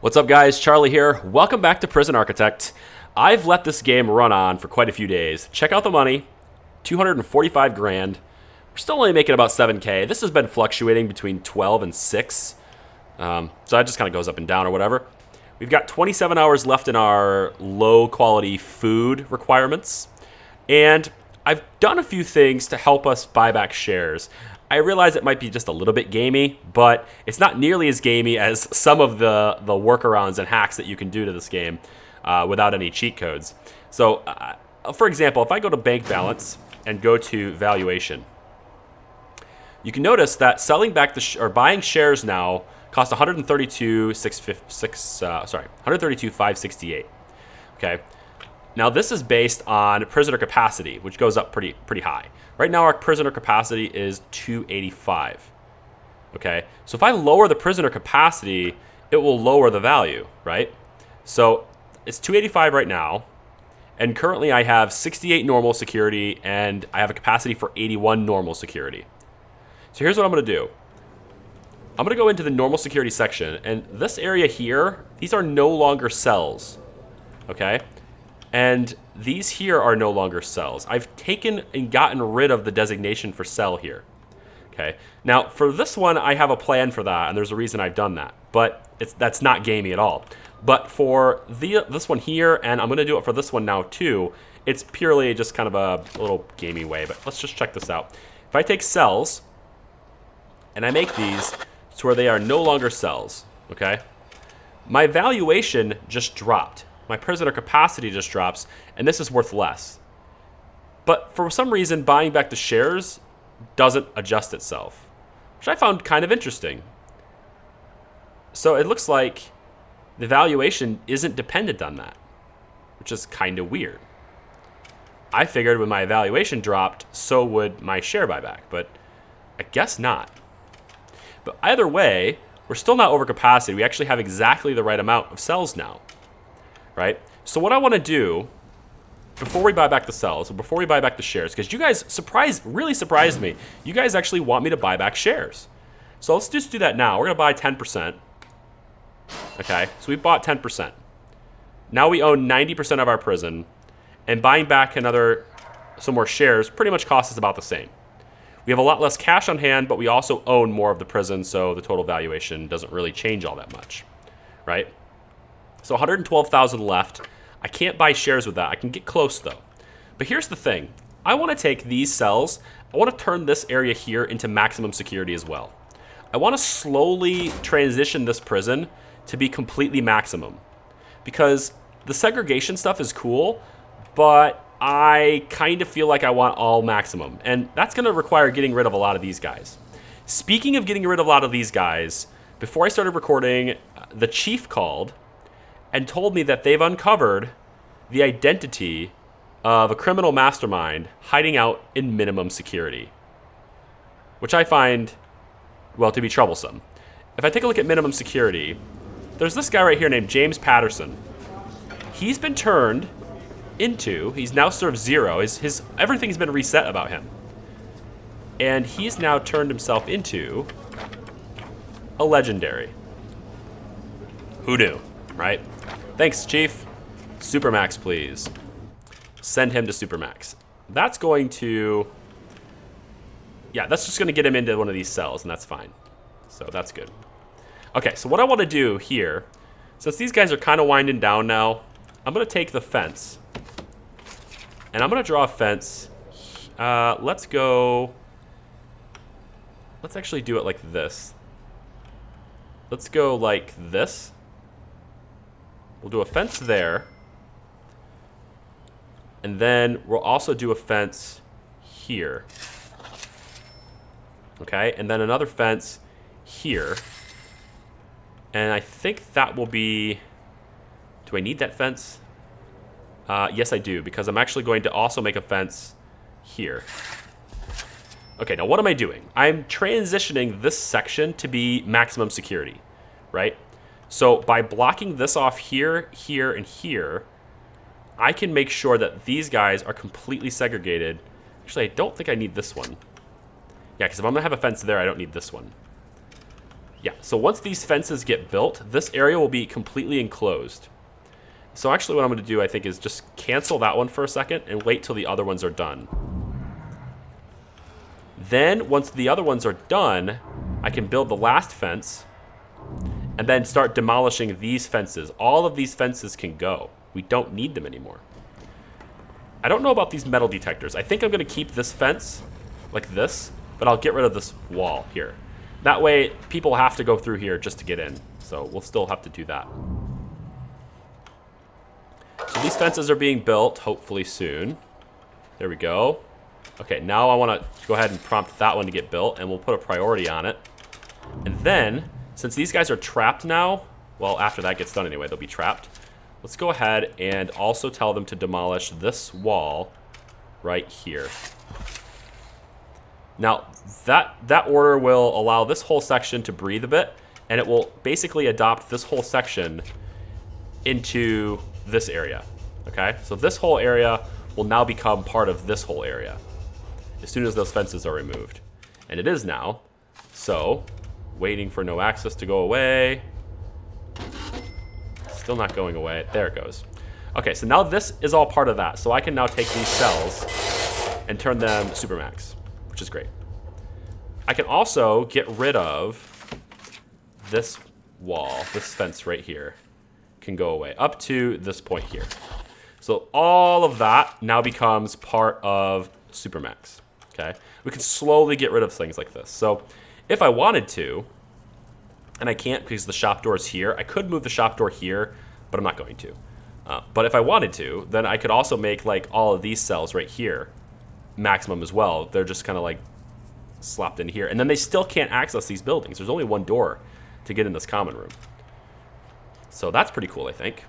What's up, guys? Charlie here. Welcome back to Prison Architect. I've let this game run on for quite a few days. Check out the money, 245 grand. We're still only making about 7K. This has been fluctuating between 12 and 6. So that just kind of goes up and down or whatever. We've got 27 hours left in our low quality food requirements. And I've done a few things to help us buy back shares. I realize it might be just a little bit gamey, but it's not nearly as gamey as some of the workarounds and hacks that you can do to this game without any cheat codes. So, for example, if I go to bank balance and go to valuation, you can notice that selling back or buying shares now costs 132,568. Okay. Now this is based on prisoner capacity, which goes up pretty high. Right now our prisoner capacity is 285. Okay, so if I lower the prisoner capacity, it will lower the value, right? So it's 285 right now, and currently I have 68 normal security, and I have a capacity for 81 normal security. So here's what I'm gonna do. I'm gonna go into the normal security section, and this area here, these are no longer cells, okay? And these here are no longer cells. I've taken and gotten rid of the designation for cell here. Okay. Now, for this one, I have a plan for that, and there's a reason I've done that. But that's not gamey at all. But for this one here, and I'm going to do it for this one now too, it's purely just kind of a little gamey way. But let's just check this out. If I take cells, and I make these to where they are no longer cells, okay, my valuation just dropped. My prisoner capacity just drops, and this is worth less. But for some reason, buying back the shares doesn't adjust itself, which I found kind of interesting. So it looks like the valuation isn't dependent on that, which is kind of weird. I figured when my valuation dropped, so would my share buyback, but I guess not. But either way, we're still not over capacity. We actually have exactly the right amount of cells now. Right? So what I want to do before we buy back the cells, or before we buy back the shares, because you guys really surprised me. You guys actually want me to buy back shares. So let's just do that now. We're going to buy 10%. Okay, so we bought 10%. Now we own 90% of our prison, and buying back some more shares pretty much costs us about the same. We have a lot less cash on hand, but we also own more of the prison, so the total valuation doesn't really change all that much. Right? So 112,000 left. I can't buy shares with that. I can get close though. But here's the thing. I want to take these cells. I want to turn this area here into maximum security as well. I want to slowly transition this prison to be completely maximum. Because the segregation stuff is cool, but I kind of feel like I want all maximum. And that's going to require getting rid of a lot of these guys. Speaking of getting rid of a lot of these guys, before I started recording, the chief called and told me that they've uncovered the identity of a criminal mastermind hiding out in minimum security, which I find, well, to be troublesome. If I take a look at minimum security, there's this guy right here named James Patterson. He's been turned into, he's now served 0. Everything's been reset about him. And he's now turned himself into a legendary. Who knew, right? Thanks, Chief. Supermax, please. Send him to Supermax. That's going to... Yeah, that's just going to get him into one of these cells, and that's fine. So that's good. Okay, so what I want to do here, since these guys are kind of winding down now, I'm going to take the fence. And I'm going to draw a fence. Let's actually do it like this. Let's go like this. We'll do a fence there. And then we'll also do a fence here. Okay, and then another fence here. And I think that will be... Do I need that fence? Yes, I do, because I'm actually going to also make a fence here. Okay, now what am I doing? I'm transitioning this section to be maximum security, right? So by blocking this off here, here, and here, I can make sure that these guys are completely segregated. Actually, I don't think I need this one. Yeah, because if I'm going to have a fence there, I don't need this one. Yeah, so once these fences get built, this area will be completely enclosed. So actually what I'm going to do, I think, is just cancel that one for a second and wait till the other ones are done. Then, once the other ones are done, I can build the last fence and then start demolishing these fences. All of these fences can go. We don't need them anymore. I don't know about these metal detectors. I think I'm going to keep this fence like this, but I'll get rid of this wall here. That way, people have to go through here just to get in. So we'll still have to do that. So these fences are being built, hopefully soon. There we go. Okay, now I want to go ahead and prompt that one to get built, and we'll put a priority on it. And then, since these guys are trapped now, well, after that gets done anyway, they'll be trapped. Let's go ahead and also tell them to demolish this wall right here. Now, that order will allow this whole section to breathe a bit, and it will basically adopt this whole section into this area, okay? So this whole area will now become part of this whole area as soon as those fences are removed. And it is now. So, waiting for no access to go away. Still not going away. There it goes. Okay, so now this is all part of that. So I can now take these cells and turn them supermax, which is great. I can also get rid of this wall, this fence right here can go away up to this point here. So all of that now becomes part of supermax. Okay, we can slowly get rid of things like this. So if I wanted to, and I can't because the shop door is here, I could move the shop door here, but I'm not going to. But if I wanted to, then I could also make like all of these cells right here maximum as well. They're just kind of like slapped in here, and then they still can't access these buildings. There's only one door to get in this common room. So that's pretty cool, I think.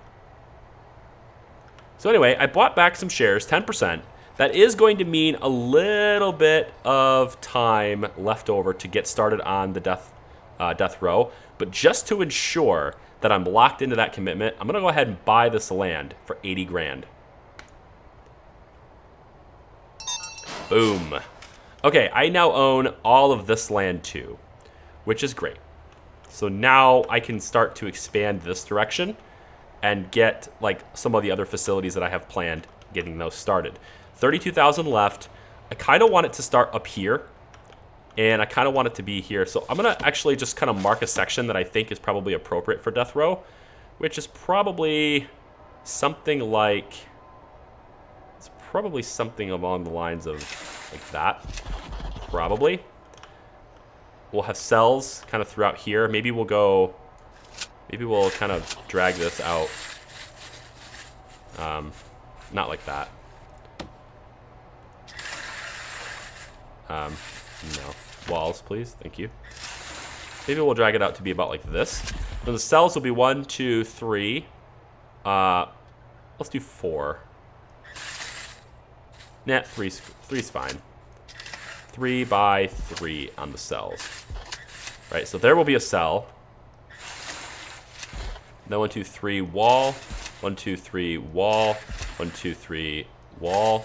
So anyway, I bought back some shares, 10%. That is going to mean a little bit of time left over to get started on the death row. But just to ensure that I'm locked into that commitment, I'm going to go ahead and buy this land for 80 grand. Boom. Okay, I now own all of this land too, which is great. So now I can start to expand this direction and get like some of the other facilities that I have planned, getting those started. 32,000 left. I kind of want it to start up here, and I kind of want it to be here. So I'm going to actually just kind of mark a section that I think is probably appropriate for death row, which is probably something like, it's probably something along the lines of like that, probably. We'll have cells kind of throughout here. Maybe we'll kind of drag this out. Not like that. No. Walls, please. Thank you. Maybe we'll drag it out to be about like this. Then the cells will be 1, 2, 3. Let's do 4. Nah, 3's fine. 3 by 3 on the cells. Right, so there will be a cell. Then 1, 2, 3, wall. 1, 2, 3, wall. 1, 2, 3, wall.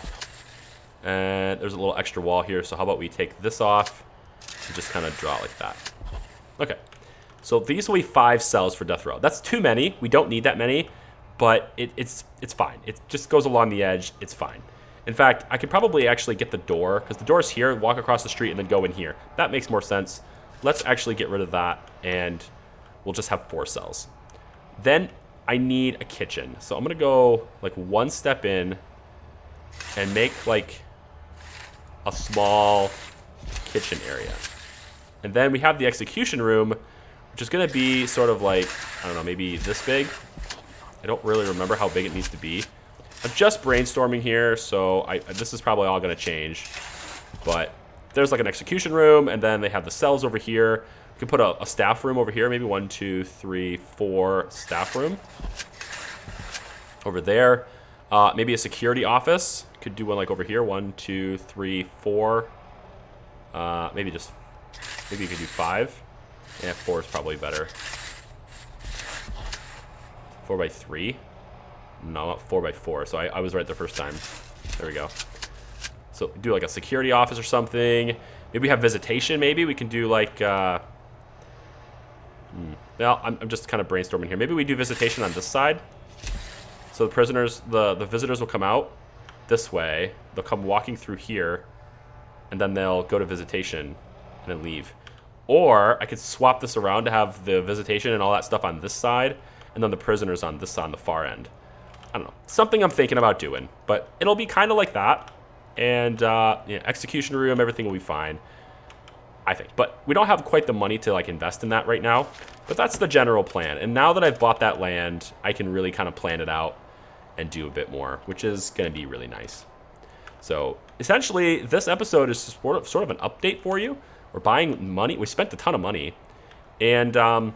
And there's a little extra wall here, so how about we take this off and just kind of draw it like that. Okay, so these will be 5 cells for death row. That's too many. We don't need that many, but it's fine. It just goes along the edge. It's fine. In fact, I could probably actually get the door, because the door's here, walk across the street, and then go in here. That makes more sense. Let's actually get rid of that, and we'll just have 4 cells. Then I need a kitchen. So I'm going to go like 1 step in and make like a small kitchen area. And then we have the execution room, which is going to be sort of like, I don't know, maybe this big. I don't really remember how big it needs to be. I'm just brainstorming here, so this is probably all going to change. But there's like an execution room, and then they have the cells over here. We could put a staff room over here, maybe 1, 2, 3, 4 staff room. Over there. Maybe a security office. Could do one like over here. 1, 2, 3, 4. Maybe you could do 5. Yeah, 4 is probably better. 4 by 3. No, not 4 by 4. So I was right the first time. There we go. So do like a security office or something. Maybe we have visitation. Maybe we can do like Well, I'm just kind of brainstorming here. Maybe we do visitation on this side. So the prisoners, the visitors will come out this way. They'll come walking through here, and then they'll go to visitation and then leave. Or I could swap this around to have the visitation and all that stuff on this side, and then the prisoners on this on the far end. I don't know. Something I'm thinking about doing, but it'll be kind of like that. And yeah, execution room, everything will be fine, I think. But we don't have quite the money to like invest in that right now. But that's the general plan. And now that I've bought that land, I can really kind of plan it out and do a bit more, which is going to be really nice. So essentially, this episode is sort of an update for you. We're buying money. We spent a ton of money. And I'm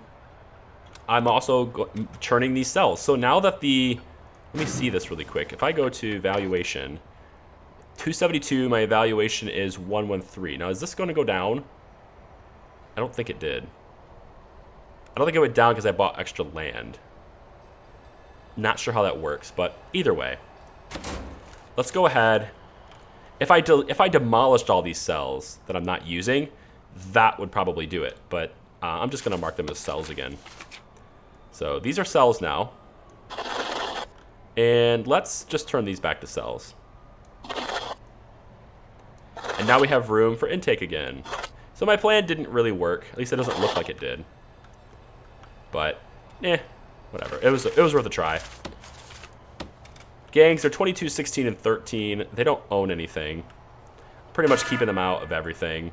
also churning these cells. So now that let me see this really quick. If I go to valuation, 272, my evaluation is 113. Now, is this going to go down? I don't think it did. I don't think it went down because I bought extra land. Not sure how that works, but either way. Let's go ahead. If I demolished all these cells that I'm not using, that would probably do it. But I'm just going to mark them as cells again. So these are cells now. And let's just turn these back to cells. And now we have room for intake again. So my plan didn't really work. At least it doesn't look like it did. But, whatever. It was worth a try. Gangs are 22, 16, and 13. They don't own anything. Pretty much keeping them out of everything.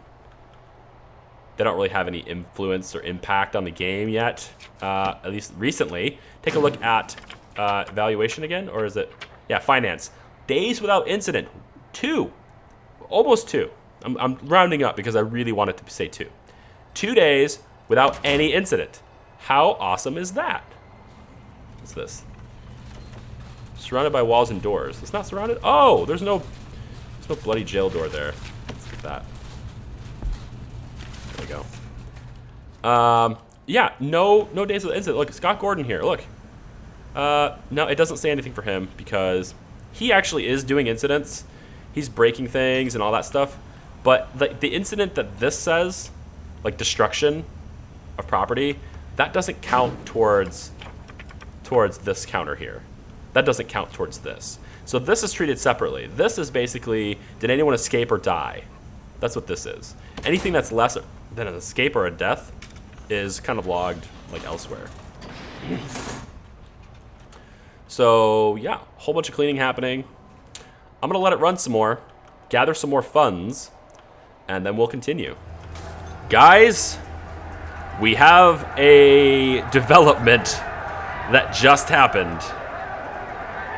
They don't really have any influence or impact on the game yet. At least recently. Take a look at valuation again, or is it? Yeah, finance. Days without incident. 2. Almost 2. I'm rounding up because I really wanted to say 2. 2 days without any incident. How awesome is that? What's this? Surrounded by walls and doors. It's not surrounded? Oh, there's no bloody jail door there. Let's get that. There we go. Yeah, no days without incident. Look, Scott Gordon here. Look. No, it doesn't say anything for him because he actually is doing incidents. He's breaking things and all that stuff. But the incident that this says, like destruction of property, that doesn't count towards this counter here. That doesn't count towards this. So this is treated separately. This is basically, did anyone escape or die? That's what this is. Anything that's less than an escape or a death is kind of logged like elsewhere. So yeah, a whole bunch of cleaning happening. I'm gonna let it run some more, gather some more funds, and then we'll continue. Guys, we have a development that just happened.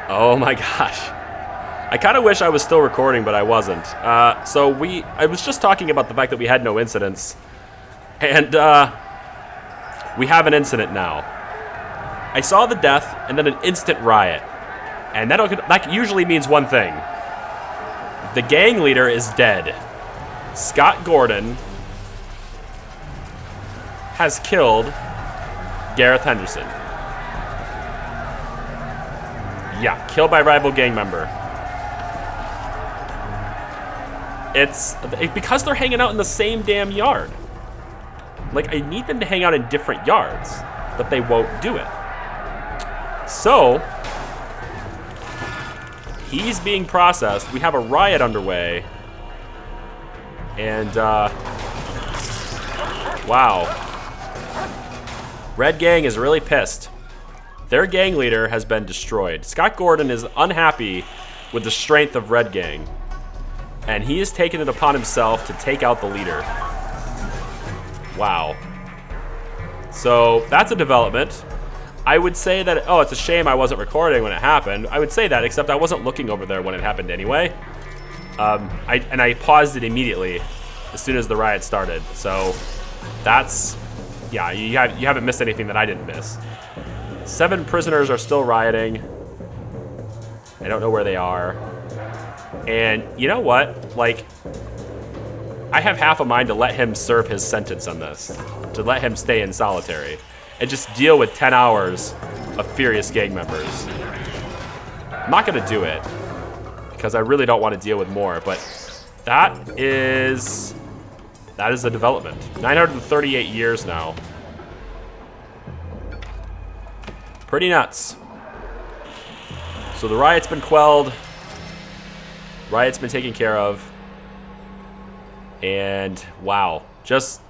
Oh my gosh. I kind of wish I was still recording, but I wasn't. So I was just talking about the fact that we had no incidents. And we have an incident now. I saw the death and then an instant riot. And that usually means one thing. The gang leader is dead. Scott Gordon has killed Gareth Henderson. Yeah, killed by rival gang member. It's because they're hanging out in the same damn yard. Like, I need them to hang out in different yards, but they won't do it. So, he's being processed. We have a riot underway. And, wow. Red Gang is really pissed. Their gang leader has been destroyed. Scott Gordon is unhappy with the strength of Red Gang. And he has taken it upon himself to take out the leader. Wow. So, that's a development. I would say that, oh, it's a shame I wasn't recording when it happened. I would say that, except I wasn't looking over there when it happened anyway. I paused it immediately as soon as the riot started. So, that's, yeah, you haven't missed anything that I didn't miss. 7 prisoners are still rioting. I don't know where they are. And you know what? Like, I have half a mind to let him serve his sentence on this. To let him stay in solitary. And just deal with 10 hours of furious gang members. I'm not going to do it. Because I really don't want to deal with more. But that is a development. 938 years now. Pretty nuts. So the riot's been quelled. Riot's been taken care of. And wow. Just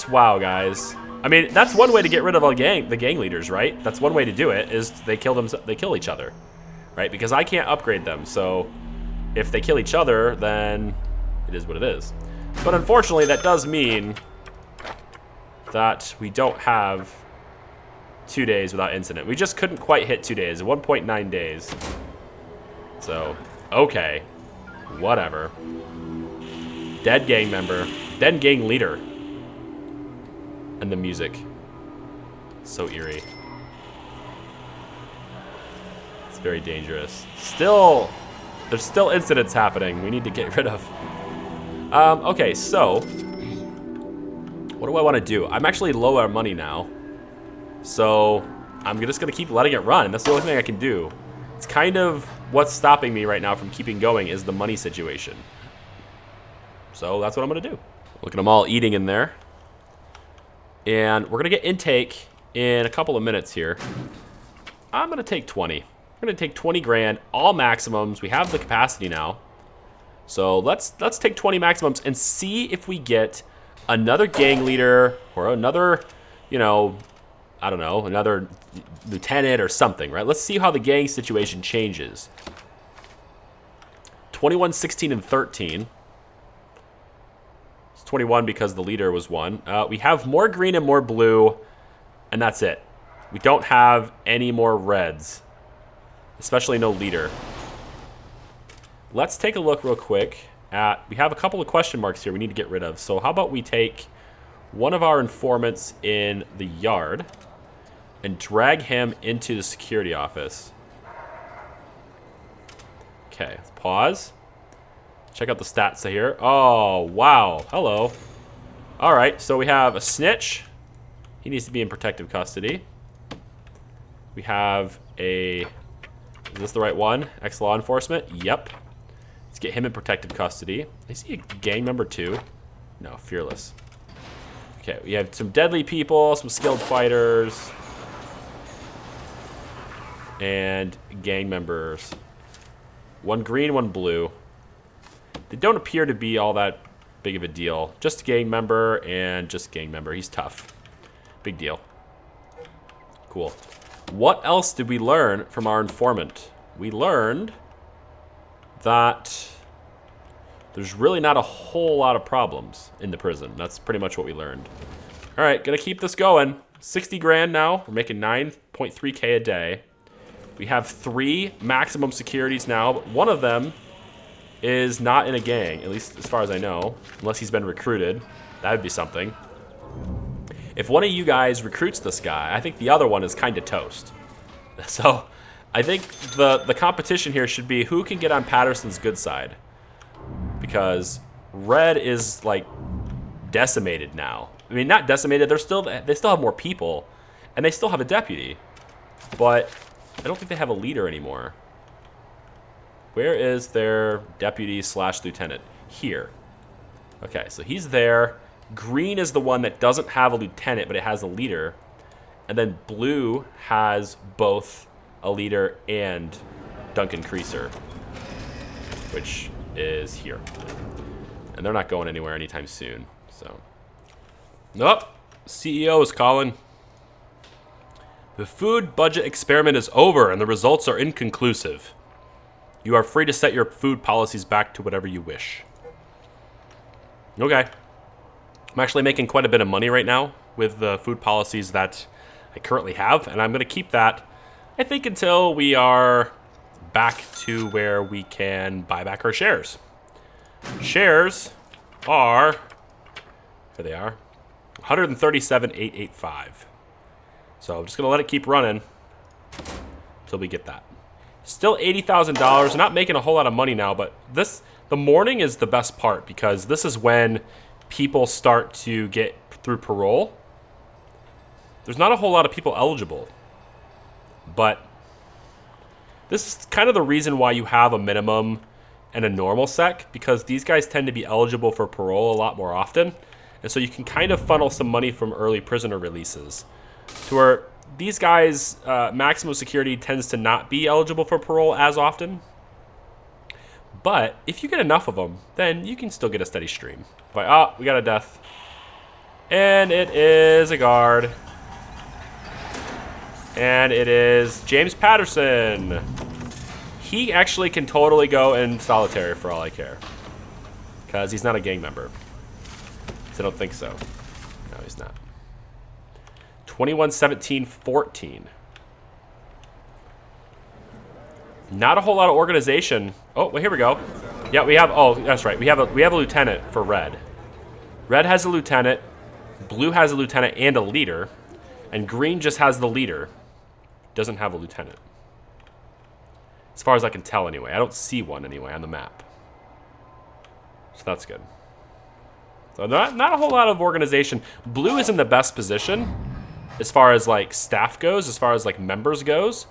wow, guys. I mean, that's one way to get rid of the gang leaders, right? That's one way to do it, is they kill each other. Right? Because I can't upgrade them. So if they kill each other, then it is what it is. But unfortunately, that does mean that we don't have 2 days without incident. We just couldn't quite hit 2 days. 1.9 days. So, okay. Whatever. Dead gang member. Dead gang leader. And the music. So eerie. It's very dangerous. There's still incidents happening we need to get rid of. Okay, so what do I want to do? I'm actually low on money now. So I'm just going to keep letting it run. That's the only thing I can do. It's kind of what's stopping me right now from keeping going is the money situation. So that's what I'm going to do. Look at them all eating in there. And we're going to get intake in a couple of minutes here. I'm going to take 20. We're going to take 20 grand, all maximums. We have the capacity now. So let's take 20 maximums and see if we get another gang leader or another, you know, I don't know, another lieutenant or something, right? Let's see how the gang situation changes. 21, 16, and 13. It's 21 because the leader was one. We have more green and more blue, and that's it. We don't have any more reds, especially no leader. Let's take a look real quick at, we have a couple of question marks here we need to get rid of. So how about we take one of our informants in the yard and drag him into the security office. Okay, let's pause. Check out the stats here. Oh, wow. Hello. All right, so we have a snitch. He needs to be in protective custody. We have a, is this the right one? Ex-law enforcement? Yep. Let's get him in protective custody. Is he a gang member too? No, fearless. Okay, we have some deadly people, some skilled fighters, and gang members. One green, one blue. They don't appear to be all that big of a deal. Just a gang member and just gang member. He's tough. Big deal. Cool. What else did we learn from our informant? We learned that there's really not a whole lot of problems in the prison. That's pretty much what we learned. All right, gonna keep this going. 60 grand now. We're making 9.3K a day. We have 3 maximum securities now, but one of them is not in a gang, at least as far as I know, unless he's been recruited. That would be something. If one of you guys recruits this guy, I think the other one is kind of toast. So I think the competition here should be who can get on Patterson's good side. Because red is like decimated now. I mean, not decimated, they still have more people and they still have a deputy. But I don't think they have a leader anymore. Where is their deputy / lieutenant? Here. Okay, so he's there. Green is the one that doesn't have a lieutenant, but it has a leader. And then blue has both a leader and Duncan Creaser, which is here. And they're not going anywhere anytime soon. So, nope. CEO is calling. The food budget experiment is over and the results are inconclusive. You are free to set your food policies back to whatever you wish. Okay. I'm actually making quite a bit of money right now with the food policies that I currently have, and I'm going to keep that, I think, until we are back to where we can buy back our shares. Shares are, here they are, 137,885. So I'm just going to let it keep running until we get that. Still $80,000. Not making a whole lot of money now, but the morning is the best part because this is when people start to get through parole. There's not a whole lot of people eligible, but this is kind of the reason why you have a minimum and a normal sec, because these guys tend to be eligible for parole a lot more often, and so you can kind of funnel some money from early prisoner releases to where these guys, maximum security tends to not be eligible for parole as often. But if you get enough of them, then you can still get a steady stream. But, oh, we got a death. And it is a guard. And it is James Patterson. He actually can totally go in solitary for all I care. Because he's not a gang member. So I don't think so. No, he's not. 21-17-14. Not a whole lot of organization. Oh, well, here we go. Yeah, we have. Oh, that's right. We have a lieutenant for red. Red has a lieutenant. Blue has a lieutenant and a leader, and green just has the leader. Doesn't have a lieutenant. As far as I can tell, anyway. I don't see one anyway on the map. So that's good. So not a whole lot of organization. Blue is in the best position as far as like staff goes, as far as like members goes.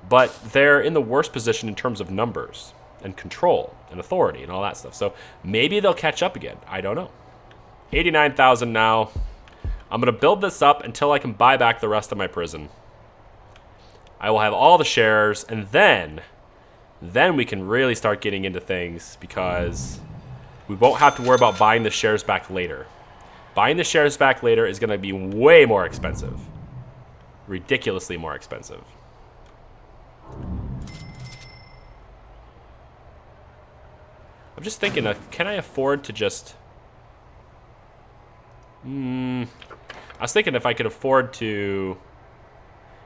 But they're in the worst position in terms of numbers and control and authority and all that stuff. So maybe they'll catch up again. I don't know. 89,000 now. I'm going to build this up until I can buy back the rest of my prison. I will have all the shares, and then we can really start getting into things because we won't have to worry about buying the shares back later. Buying the shares back later is going to be way more expensive. Ridiculously more expensive. I'm just thinking, can I afford to just... I was thinking if I could afford to...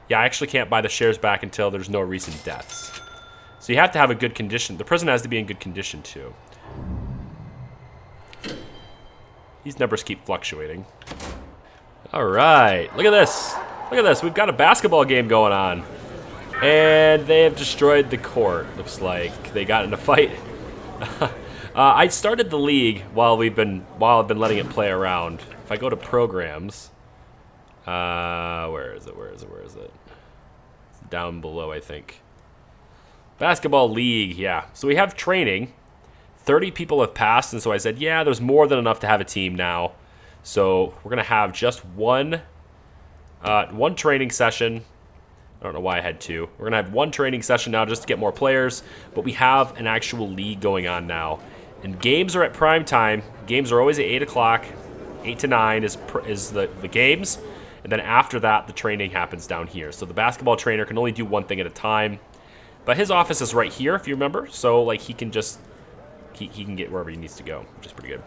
Yeah, I actually can't buy the shares back until there's no recent deaths. So you have to have a good condition. The prison has to be in good condition, too. These numbers keep fluctuating. All right, look at this. Look at this. We've got a basketball game going on. And they have destroyed the court. Looks like they got in a fight. I started the league while I've been letting it play around. If I go to programs, where is it? It's down below, I think. Basketball league, yeah. So we have training. 30 people have passed, and so I said, yeah, there's more than enough to have a team now. So we're gonna have just one training session. I don't know why I had two. We're gonna have one training session now just to get more players, but we have an actual league going on now. And games are at prime time. Games are always at 8 o'clock. 8 to 9 is the games. And then after that, the training happens down here. So the basketball trainer can only do one thing at a time. But his office is right here, if you remember. So like he can just, he can get wherever he needs to go, which is pretty good.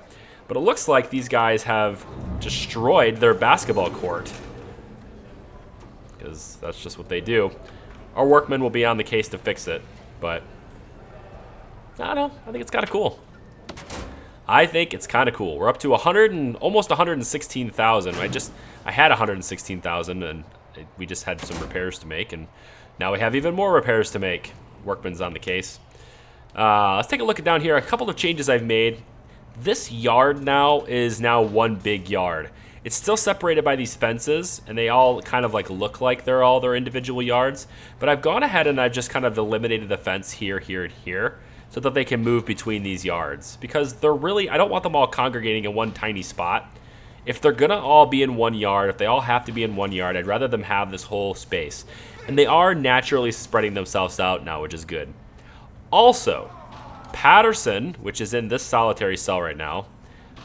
But it looks like these guys have destroyed their basketball court. Because that's just what they do. Our workmen will be on the case to fix it. But, I don't know. I think it's kind of cool. I think it's kind of cool. We're up to almost 116,000. I had 116,000, and we just had some repairs to make, and now we have even more repairs to make. Workman's on the case. Let's take a look at down here. A couple of changes I've made. This yard now is one big yard. It's still separated by these fences, and they all kind of like look like they're all their individual yards. But I've gone ahead and I've just kind of eliminated the fence here, here, and here, so that they can move between these yards. Because they're really, I don't want them all congregating in one tiny spot. If they're gonna all be in one yard, if they all have to be in one yard, I'd rather them have this whole space. And they are naturally spreading themselves out now, which is good. Also, Patterson, which is in this solitary cell right now,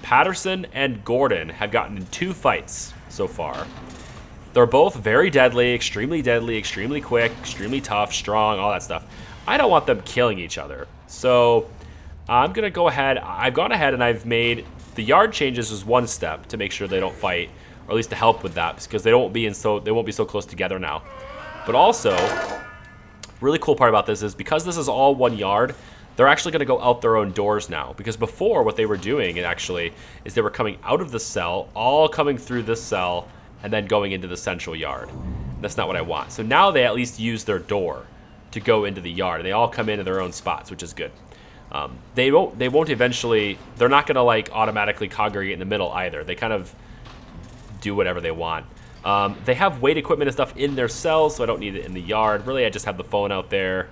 Patterson and Gordon have gotten in 2 fights so far. They're both very deadly, extremely quick, extremely tough, strong, all that stuff. I don't want them killing each other. So I'm going to go ahead. I've gone ahead and I've made the yard changes as one step to make sure they don't fight, or at least to help with that, because they won't be so close together now. But also, really cool part about this is because this is all one yard, they're actually going to go out their own doors now. Because before, what they were doing actually is they were coming out of the cell, all coming through this cell, and then going into the central yard. That's not what I want. So now they at least use their door to go into the yard, and they all come into their own spots, which is good. They won't eventually, they're not going to like automatically congregate in the middle either. They kind of do whatever they want. They have weight equipment and stuff in their cells, so I don't need it in the yard. Really, I just have the phone out there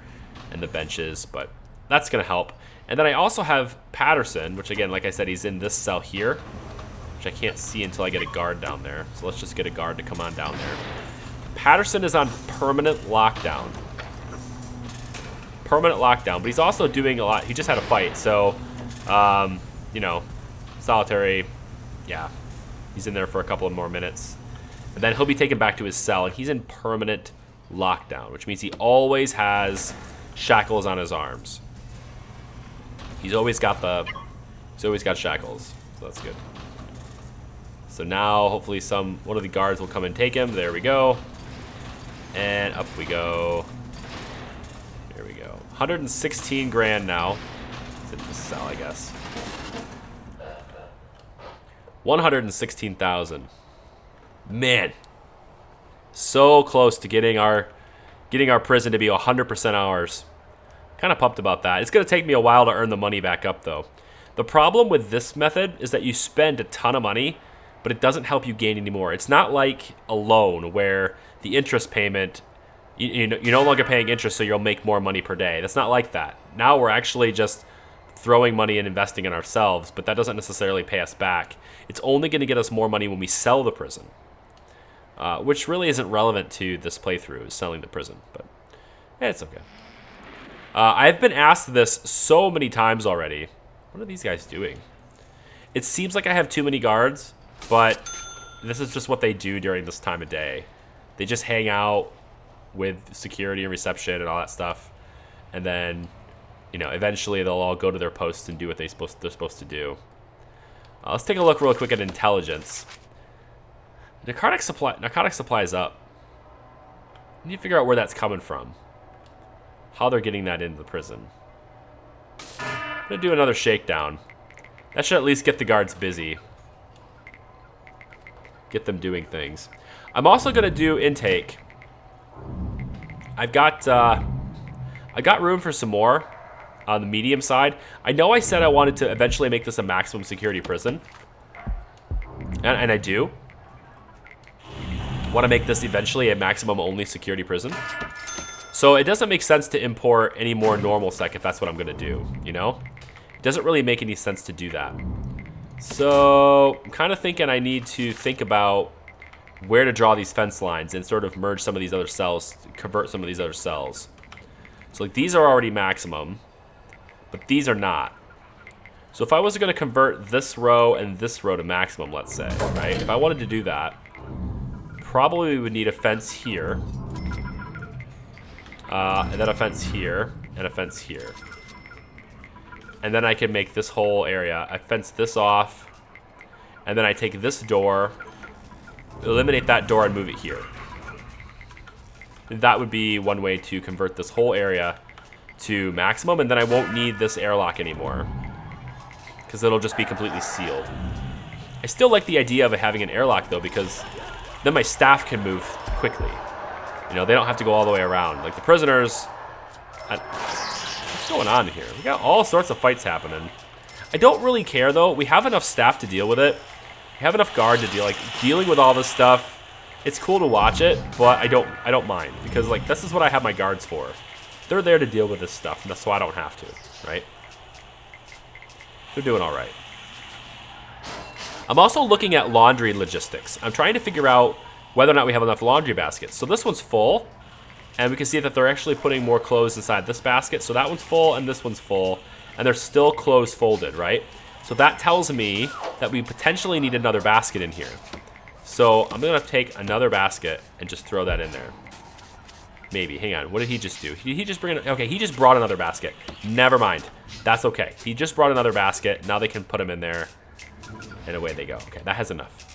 and the benches, but that's going to help. And then I also have Patterson, which again, like I said, he's in this cell here, which I can't see until I get a guard down there. So let's just get a guard to come on down there. Patterson is on permanent lockdown. Permanent lockdown, but he's also doing a lot. He just had a fight, so, you know, solitary, yeah. He's in there for a couple of more minutes. And then he'll be taken back to his cell, and he's in permanent lockdown, which means he always has shackles on his arms. He's always got shackles, so that's good. So now, hopefully one of the guards will come and take him. There we go. And up we go. There we go. 116 grand now. It's in the cell, I guess. 116,000. Man. So close to getting our prison to be 100% ours. Kind of pumped about that. It's going to take me a while to earn the money back up, though. The problem with this method is that you spend a ton of money, but it doesn't help you gain any more. It's not like a loan where the interest payment, you're no longer paying interest, so you'll make more money per day. That's not like that. Now we're actually just throwing money and investing in ourselves, but that doesn't necessarily pay us back. It's only going to get us more money when we sell the prison, which really isn't relevant to this playthrough, is selling the prison, but it's okay. I've been asked this so many times already. What are these guys doing? It seems like I have too many guards, but this is just what they do during this time of day. They just hang out with security and reception and all that stuff, and then, you know, eventually they'll all go to their posts and do what they're supposed to do. Let's take a look real quick at intelligence. Narcotic supply is up. I need to figure out where that's coming from. How they're getting that into the prison. I'm gonna do another shakedown. That should at least get the guards busy. Get them doing things. I'm also gonna do intake. I got room for some more on the medium side. I know I said I wanted to eventually make this a maximum security prison, and I do want to make this eventually a maximum only security prison. So it doesn't make sense to import any more normal sec if that's what I'm gonna do, you know? It doesn't really make any sense to do that. So I'm kind of thinking I need to think about where to draw these fence lines and sort of merge some of these other cells, convert some of these other cells. So like these are already maximum, but these are not. So if I was going to convert this row and this row to maximum, let's say, right? If I wanted to do that, probably we would need a fence here, and then a fence here, and a fence here. And then I can make this whole area, I fence this off, and then I take this door, eliminate that door and move it here. That would be one way to convert this whole area to maximum, and then I won't need this airlock anymore because it'll just be completely sealed. I still like the idea of having an airlock though, because then my staff can move quickly. You know, they don't have to go all the way around. Like the prisoners, what's going on here? We got all sorts of fights happening. I don't really care though. We have enough staff to deal with it. We have enough guard to dealing with all this stuff. It's cool to watch it, but I don't mind, because like this is what I have my guards for. They're there to deal with this stuff, and that's why I don't have to, right? They're doing all right. I'm also looking at laundry logistics. I'm trying to figure out whether or not we have enough laundry baskets. So this one's full, and we can see that they're actually putting more clothes inside this basket. So that one's full, and this one's full, and they're still clothes folded, right? So that tells me that we potentially need another basket in here. So I'm gonna take another basket and just throw that in there. Maybe, hang on, what did he just do? Did he just bring, okay, he just brought another basket. Never mind, that's okay. He just brought another basket, now they can put them in there, and away they go. Okay, that has enough.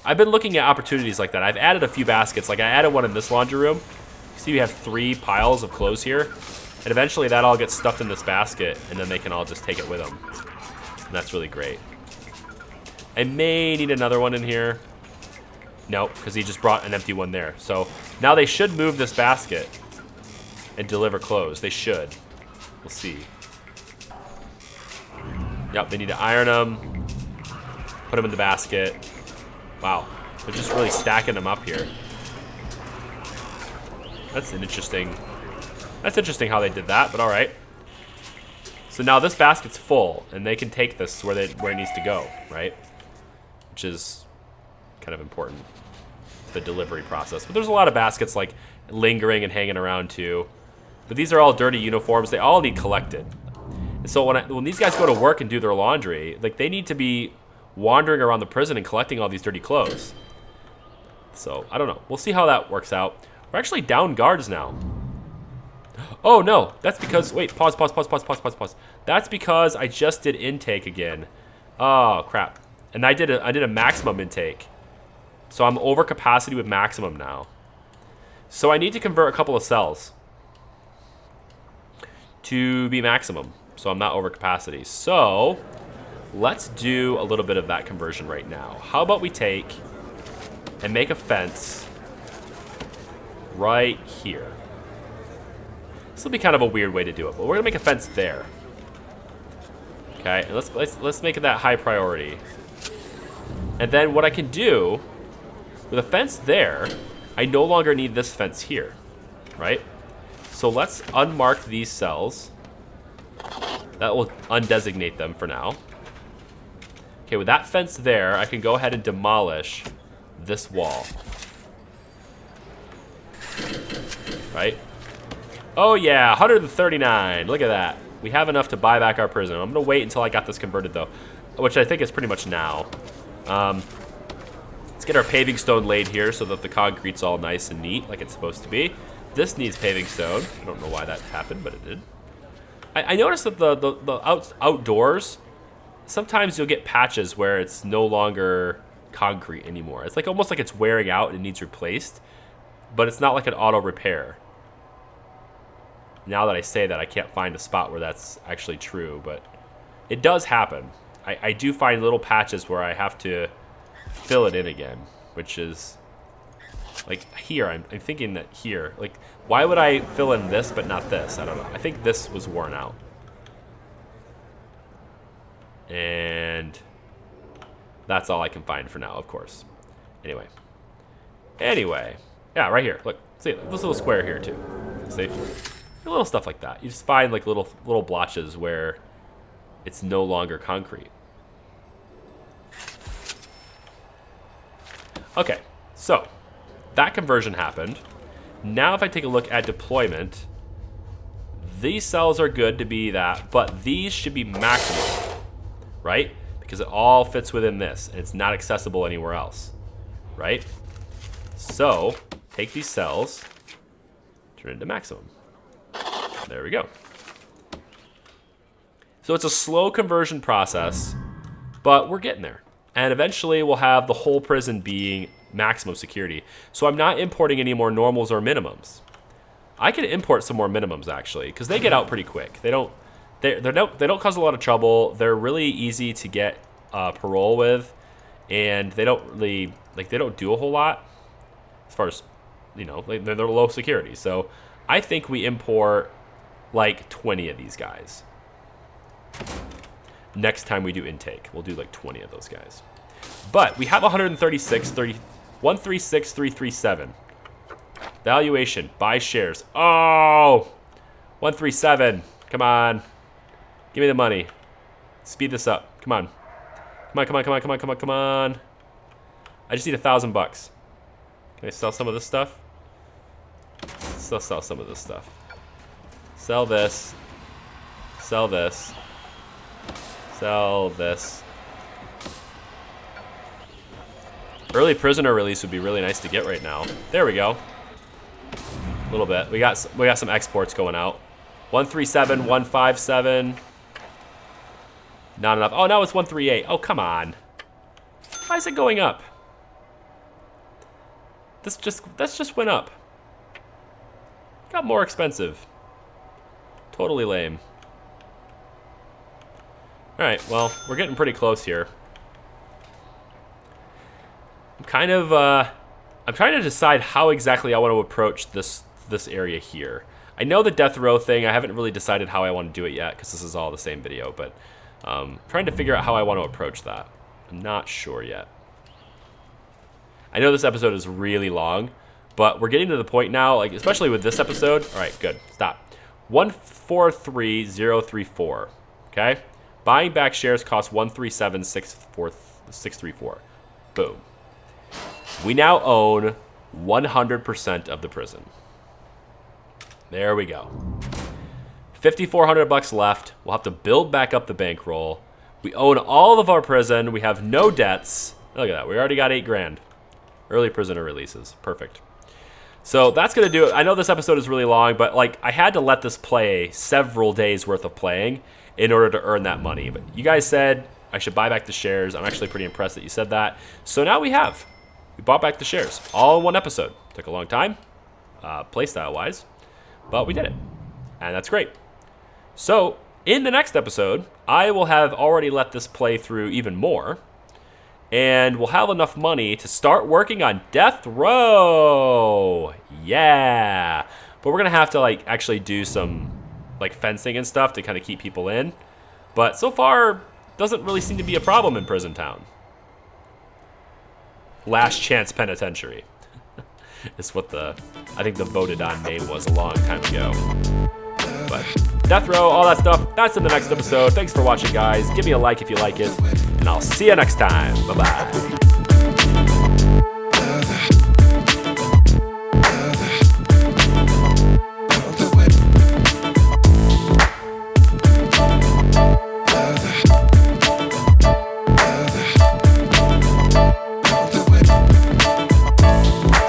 I've been looking at opportunities like that. I've added a few baskets, like I added one in this laundry room. See, we have 3 piles of clothes here, and eventually that all gets stuffed in this basket, and then they can all just take it with them. And that's really great. I may need another one in here. Nope, because he just brought an empty one there. So now they should move this basket and deliver clothes. They should. We'll see. Yep, they need to iron them, put them in the basket. Wow, they're just really stacking them up here. That's interesting how they did that, but all right. So now this basket's full, and they can take this where it needs to go, right? Which is kind of important. the delivery process. But there's a lot of baskets like lingering and hanging around too. But these are all dirty uniforms. They all need collected. And so when these guys go to work and do their laundry, like they need to be wandering around the prison and collecting all these dirty clothes. So I don't know. We'll see how that works out. We're actually down guards now. Oh no, that's because, wait, pause. That's because I just did intake again. Oh crap. And I did a maximum intake. So I'm over capacity with maximum now. So I need to convert a couple of cells to be maximum, so I'm not over capacity. So let's do a little bit of that conversion right now. How about we take and make a fence right here. This will be kind of a weird way to do it, but we're gonna make a fence there. Okay, and let's make it that high priority. And then what I can do with a fence there, I no longer need this fence here, right? So let's unmark these cells. That will undesignate them for now. Okay, with that fence there, I can go ahead and demolish this wall. Right? Oh yeah, 139. Look at that. We have enough to buy back our prison. I'm gonna wait until I got this converted though, which I think is pretty much now. Let's get our paving stone laid here so that the concrete's all nice and neat like it's supposed to be. This needs paving stone. I don't know why that happened, but it did. I noticed that the outdoors, sometimes you'll get patches where it's no longer concrete anymore. It's like almost like it's wearing out and it needs replaced, but it's not like an auto repair. Now that I say that, I can't find a spot where that's actually true, but it does happen. I do find little patches where I have to fill it in again, which is like here. I'm thinking that here, like, why would I fill in this but not this? I don't know. I think this was worn out. And that's all I can find for now, of course. Anyway. Yeah, right here. Look, see this little square here too. See? Little stuff like that. You just find like little blotches where it's no longer concrete. Okay, so that conversion happened. Now if I take a look at deployment, these cells are good to be that, but these should be maximum, right? Because it all fits within this, and it's not accessible anywhere else, right? So take these cells, turn it into maximum. There we go. So it's a slow conversion process, but we're getting there. And eventually we'll have the whole prison being maximum security. So I'm not importing any more normals or minimums. I can import some more minimums actually, because they get out pretty quick. They don't cause a lot of trouble. They're really easy to get parole with, and they don't really they don't do a whole lot as far as they're low security. So I think we import like 20 of these guys. Next time we do intake, we'll do like 20 of those guys. But we have 136,337. Valuation, buy shares. Oh, 137. Come on. Give me the money. Speed this up. Come on. Come on. I just need $1,000. Can I sell some of this stuff? Let's sell some of this stuff. Sell this. Sell this. Sell this. Early prisoner release would be really nice to get right now. There we go. A little bit. We got some exports going out. 137, 157. Not enough. Oh, now it's 138. Oh, come on. Why is it going up? This just went up. Got more expensive. Totally lame. Alright, well, we're getting pretty close here. I'm trying to decide how exactly I want to approach this area here. I know the death row thing. I haven't really decided how I want to do it yet because this is all the same video, but trying to figure out how I want to approach that. I'm not sure yet. I know this episode is really long, but we're getting to the point now, like especially with this episode. All right, good. Stop. 143034. Okay? Buying back shares costs 137,634. Boom. We now own 100% of the prison. There we go. $5,400 left. We'll have to build back up the bankroll. We own all of our prison. We have no debts. Look at that. We already got $8,000. Early prisoner releases. Perfect. So that's going to do it. I know this episode is really long, but like I had to let this play several days worth of playing in order to earn that money. But you guys said I should buy back the shares. I'm actually pretty impressed that you said that. So now we bought back the shares all in one episode. Took a long time, playstyle wise, but we did it. And that's great. So in the next episode, I will have already let this play through even more. And we'll have enough money to start working on Death Row. Yeah. But we're going to have to like actually do some like fencing and stuff to kind of keep people in. But so far, doesn't really seem to be a problem in Prison Town. Last Chance Penitentiary is what I think the voted on name was a long time ago. But Death Row, all that stuff, that's in the next episode. Thanks for watching, guys. Give me a like if you like it, and I'll see you next time. Bye-bye.